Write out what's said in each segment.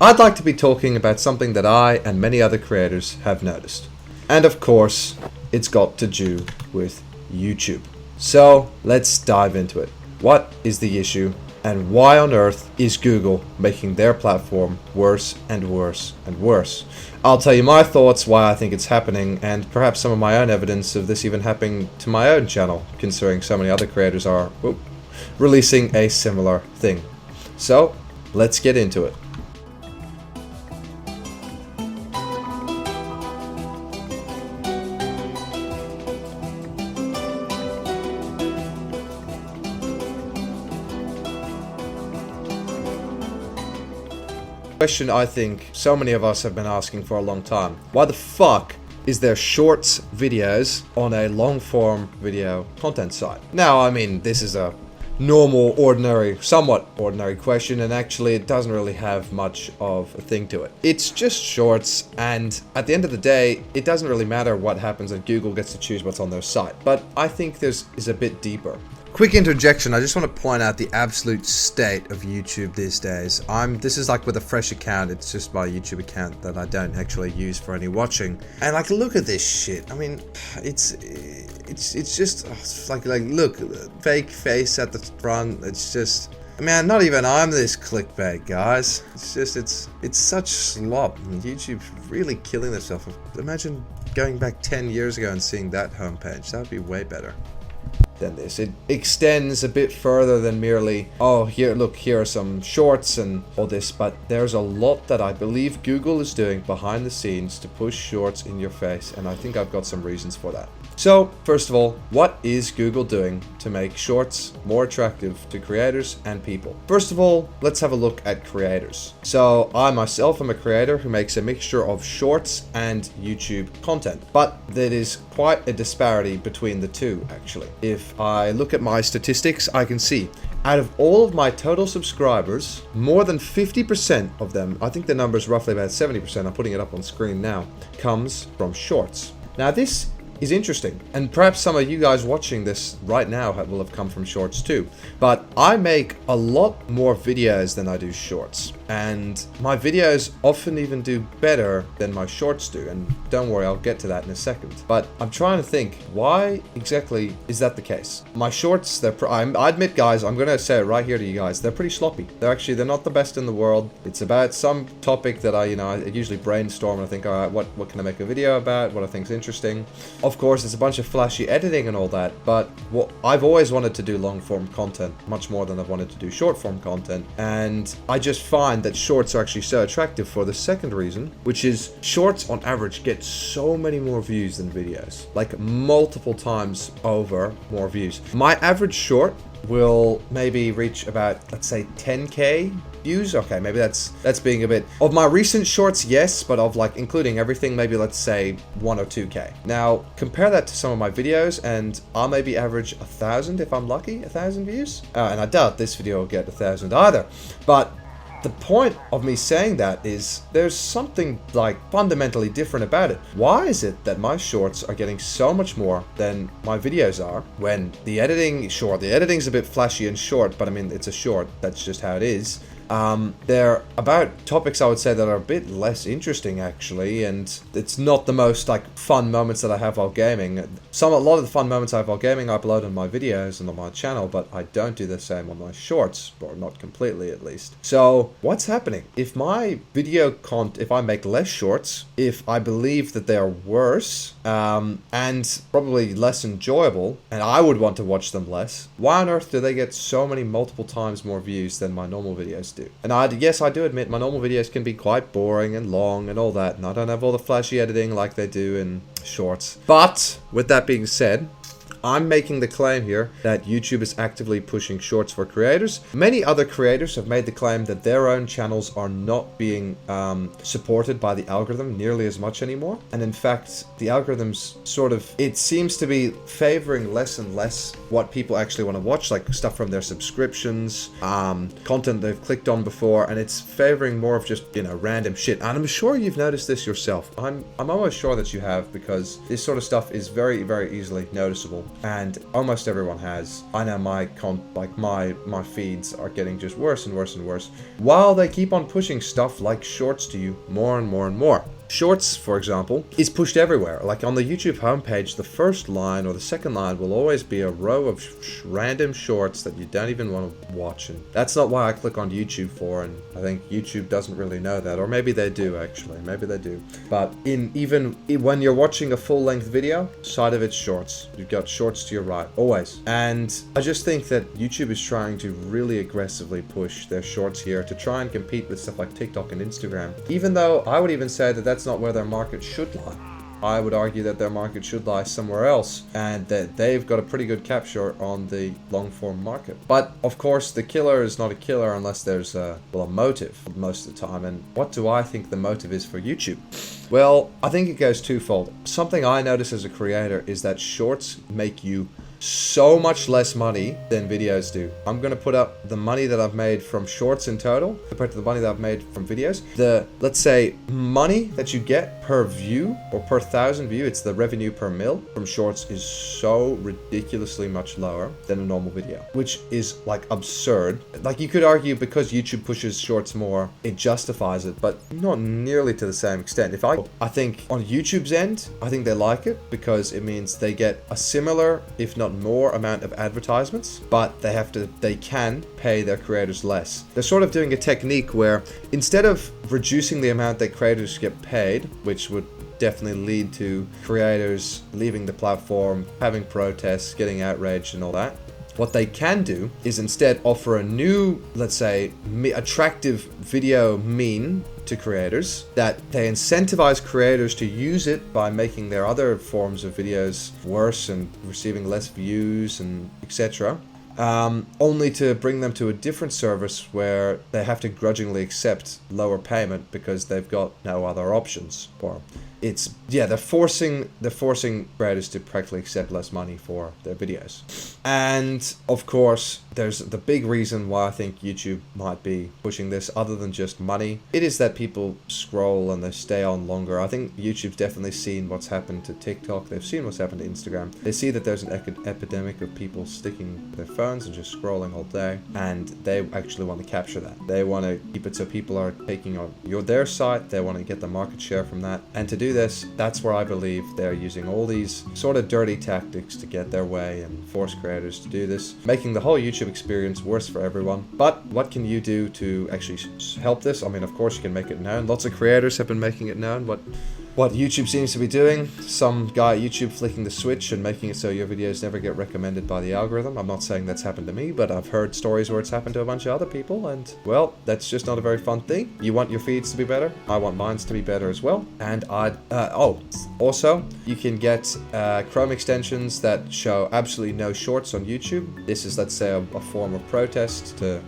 I'd like to be talking about something that I and many other creators have noticed. And of course, it's got to do with YouTube. So let's dive into it. What is the issue, and why on earth is Google making their platform worse and worse and worse? I'll tell you my thoughts, why I think it's happening, and perhaps some of my own evidence of this even happening to my own channel, considering so many other creators are releasing a similar thing. So let's get into it. Question I think so many of us have been asking for a long time. Why the fuck is there shorts videos on a long form video content site? Now, I mean, this is a normal, ordinary, somewhat ordinary question, and actually it doesn't really have much of a thing to it. It's just shorts, and at the end of the day, it doesn't really matter what happens, and Google gets to choose what's on their site. But I think this is a bit deeper. Quick interjection, I just want to point out the absolute state of YouTube these days. This is like with a fresh account, it's just my YouTube account that I don't actually use for any watching. And like, look at this shit. I mean, it's just like look, fake face at the front. It's just, man, not even I'm this clickbait, guys. It's just, it's such slop. I mean, YouTube's really killing themselves. Imagine going back 10 years ago and seeing that homepage. That would be way better than this. It extends a bit further than merely, oh, here, look, here are some shorts and all this, but there's a lot that I believe Google is doing behind the scenes to push shorts in your face, and I think I've got some reasons for that. So, first of all, what is Google doing to make shorts more attractive to creators and people? First of all, let's have a look at creators. So, I myself am a creator who makes a mixture of shorts and YouTube content, but there is quite a disparity between the two, actually. If I look at my statistics, I can see out of all of my total subscribers, more than 50% of them, I think the number is roughly about 70%, I'm putting it up on screen now, comes from shorts. Now, this is interesting, and perhaps some of you guys watching this right now will have come from shorts too, but I make a lot more videos than I do shorts, and my videos often even do better than my shorts do, and don't worry, I'll get to that in a second. But I'm trying to think, why exactly is that the case? My shorts, I admit, guys, I'm gonna say it right here to you guys, they're pretty sloppy. They're not the best in the world. It's about some topic that I usually brainstorm and I think, all right, what can I make a video about, what I think is interesting. Of course, it's a bunch of flashy editing and all that, but I've always wanted to do long-form content, much more than I've wanted to do short-form content, and I just find that shorts are actually so attractive for the second reason, which is shorts on average get so many more views than videos, like multiple times over more views. My average short will maybe reach about, let's say, 10k views. Okay, maybe that's being a bit of my recent shorts, yes, but of like including everything, maybe let's say 1 or 2k. Now compare that to some of my videos and I'll maybe average 1,000 if I'm lucky, 1,000 views, and I doubt this video will get 1,000 either. But the point of me saying that is there's something like fundamentally different about it. Why is it that my shorts are getting so much more than my videos are, when the editing, sure, the editing's a bit flashy and short, but I mean, it's a short, that's just how it is. They're about topics I would say that are a bit less interesting actually, and it's not the most like fun moments that I have while gaming. A lot of the fun moments I have while gaming I upload on my videos and on my channel, but I don't do the same on my shorts, or not completely at least. So what's happening? If my if I make less shorts, if I believe that they are worse, and probably less enjoyable, and I would want to watch them less, why on earth do they get so many multiple times more views than my normal videos do? And yes, I do admit my normal videos can be quite boring and long and all that, and I don't have all the flashy editing like they do in shorts. But with that being said, I'm making the claim here that YouTube is actively pushing shorts for creators. Many other creators have made the claim that their own channels are not being supported by the algorithm nearly as much anymore. And in fact, the algorithms it seems to be favoring less and less what people actually want to watch, like stuff from their subscriptions, content they've clicked on before, and it's favoring more of just, random shit. And I'm sure you've noticed this yourself. I'm almost sure that you have, because this sort of stuff is very, very easily noticeable. and almost everyone has. I know my feeds are getting just worse and worse and worse, while they keep on pushing stuff like shorts to you more and more and more. Shorts, for example, is pushed everywhere. Like on the YouTube homepage, the first line or the second line will always be a row of random shorts that you don't even want to watch. And that's not why I click on YouTube for, and I think YouTube doesn't really know that. Or maybe they do, actually. Maybe they do. But even when you're watching a full-length video, side of it's shorts. You've got shorts to your right, always. And I just think that YouTube is trying to really aggressively push their shorts here to try and compete with stuff like TikTok and Instagram. Even though I would even say that that's not where their market should lie. I would argue that their market should lie somewhere else, and that they've got a pretty good capture on the long form market. But of course, the killer is not a killer unless there's a motive most of the time. And what do I think the motive is for YouTube? Well, I think it goes twofold. Something I notice as a creator is that shorts make you so much less money than videos do. I'm gonna put up the money that I've made from shorts in total compared to the money that I've made from videos. The, let's say, money that you get per view or per 1,000 view, it's the revenue per mil from shorts, is so ridiculously much lower than a normal video, which is like absurd. Like you could argue because YouTube pushes shorts more, it justifies it, but not nearly to the same extent. I think on YouTube's end, I think they like it because it means they get a similar, if not more, amount of advertisements, but they can pay their creators less. They're sort of doing a technique where instead of reducing the amount that creators get paid, which would definitely lead to creators leaving the platform, having protests, getting outraged and all that, what they can do is instead offer a new, let's say, attractive video mean to creators, that they incentivize creators to use it by making their other forms of videos worse and receiving less views and etc. Only to bring them to a different service where they have to grudgingly accept lower payment because they've got no other options. Or it's, yeah, they're forcing creators to practically accept less money for their videos. And of course, there's the big reason why I think YouTube might be pushing this, other than just money. It is that people scroll and they stay on longer. I think YouTube's definitely seen what's happened to TikTok. They've seen what's happened to Instagram. They see that there's an epidemic of people sticking to their phones and just scrolling all day, and they actually want to capture that. They want to keep it so people are taking on their site. They want to get the market share from that. And to do this, that's where I believe they're using all these sort of dirty tactics to get their way and force creators to do this, making the whole YouTube experience worse for everyone. But what can you do to actually help this? I mean, of course you can make it known. Lots of creators have been making it known. What YouTube seems to be doing, some guy at YouTube flicking the switch and making it so your videos never get recommended by the algorithm. I'm not saying that's happened to me, but I've heard stories where it's happened to a bunch of other people, and well, that's just not a very fun thing. You want your feeds to be better. I want mine to be better as well. And also, you can get Chrome extensions that show absolutely no shorts on YouTube. This is, let's say, a form of protest to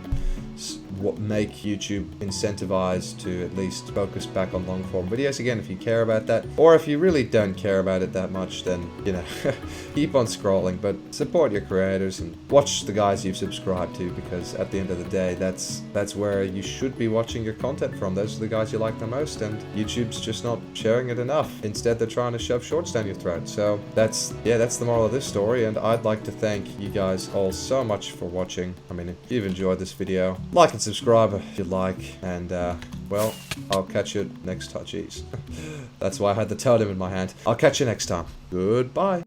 make YouTube incentivized to at least focus back on long form videos again, if you care about that. Or if you really don't care about it that much, then, you know, keep on scrolling, but support your creators and watch the guys you've subscribed to, because at the end of the day, that's where you should be watching your content from. Those are the guys you like the most, and YouTube's just not sharing it enough. Instead, they're trying to shove shorts down your throat. So that's the moral of this story, and I'd like to thank you guys all so much for watching. I mean, if you've enjoyed this video, like and subscribe if you'd like, and well, I'll catch you next time. Jeez, that's why I had the totem in my hand. I'll catch you next time. Goodbye.